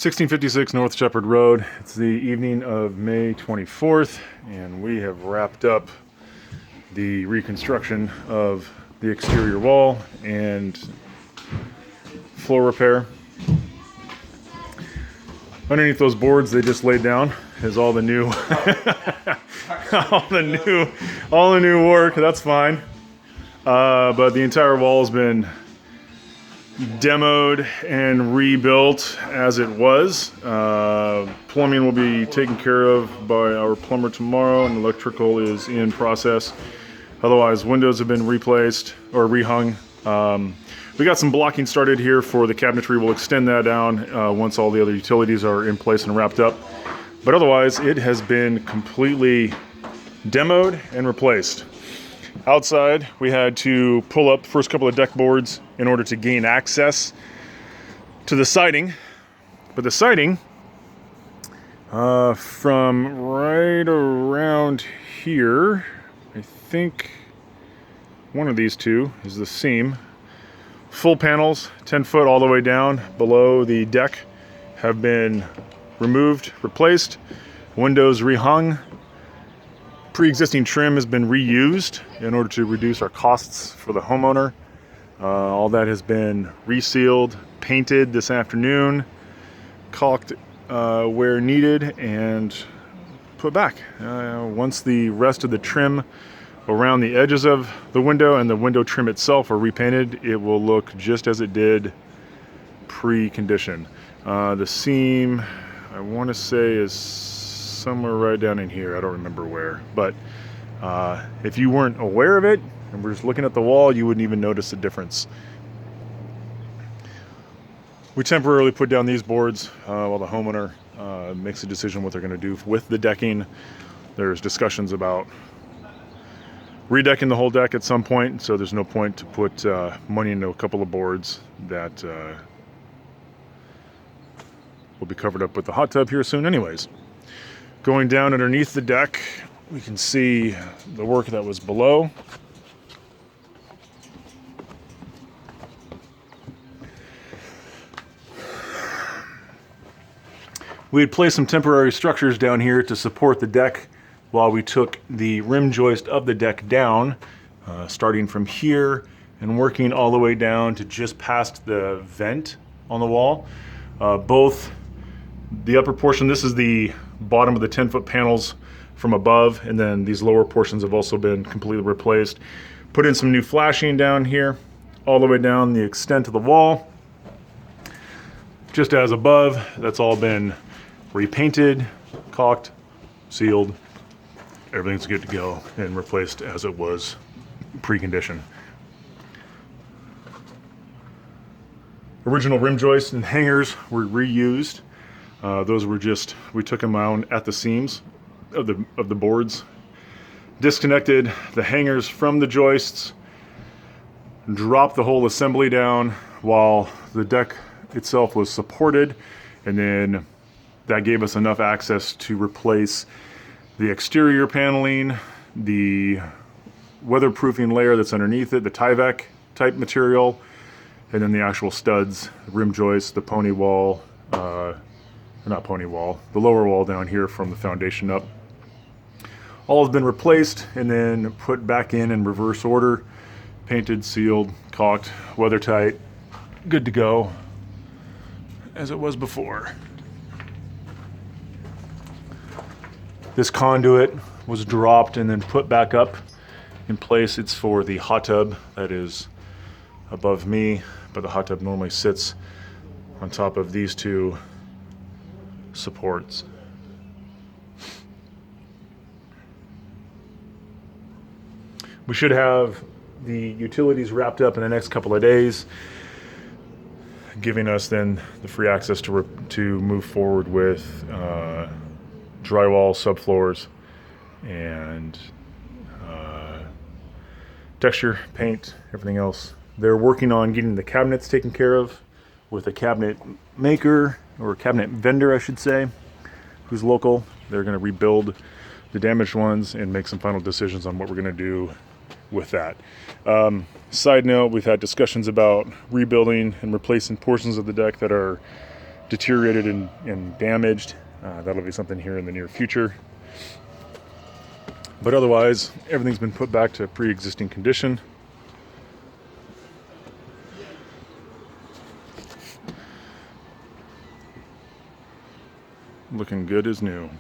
1656 North Shepard Road. It's the evening of May 24th, and we have wrapped up the reconstruction of the exterior wall and floor repair. Underneath those boards they just laid down is all the new all the new work. That's fine. But the entire wall has been demoed and rebuilt as it was. Plumbing will be taken care of by our plumber tomorrow, and electrical is in process. Otherwise, windows have been replaced or rehung. We got some blocking started here for the cabinetry. We'll extend that down once all the other utilities are in place and wrapped up. But otherwise, it has been completely demoed and replaced. Outside, we had to pull up the first couple of deck boards in order to gain access to the siding. But the siding, from right around here, I think one of these two is the seam. Full panels, 10 foot all the way down below the deck, have been removed, replaced, windows rehung. Pre-existing trim has been reused in order to reduce our costs for the homeowner. All that has been resealed, painted this afternoon, caulked where needed, and put back. Once the rest of the trim around the edges of the window and the window trim itself are repainted, it will look just as it did pre-condition. The seam, I want to say, is somewhere right down in here. I don't remember where, but if you weren't aware of it and were just looking at the wall, you wouldn't even notice the difference. We temporarily put down these boards while the homeowner makes a decision what they're going to do with the decking. There's discussions about redecking the whole deck at some point, so there's no point to put money into a couple of boards that will be covered up with the hot tub here soon anyways. Going down underneath the deck, we can see the work that was below. We had placed some temporary structures down here to support the deck while we took the rim joist of the deck down, starting from here and working all the way down to just past the vent on the wall. Both the upper portion, this is the bottom of the 10-foot panels from above, and then these lower portions have also been completely replaced. Put in some new flashing down here, all the way down the extent of the wall. Just as above, that's all been repainted, caulked, sealed. Everything's good to go and replaced as it was pre-condition. Original rim joists and hangers were reused. Those were just, we took them out at the seams of the boards, disconnected the hangers from the joists, dropped the whole assembly down while the deck itself was supported, and then that gave us enough access to replace the exterior paneling, the weatherproofing layer that's underneath it, the Tyvek type material, and then the actual studs, the rim joists, the pony wall, not pony wall, the lower wall down here from the foundation up. All has been replaced and then put back in reverse order, painted, sealed, caulked, weather tight, good to go as it was before. This conduit was dropped and then put back up in place. It's for the hot tub that is above me, but the hot tub normally sits on top of these two supports. We should have the utilities wrapped up in the next couple of days, giving us then the free access to move forward with drywall, subfloors, and texture, paint, everything else. They're working on getting the cabinets taken care of with a cabinet maker, or cabinet vendor I should say, who's local. They're going to rebuild the damaged ones and make some final decisions on what we're going to do with that. Side note, we've had discussions about rebuilding and replacing portions of the deck that are deteriorated and damaged. That'll be something here in the near future. But otherwise, everything's been put back to pre-existing condition. Looking good as new.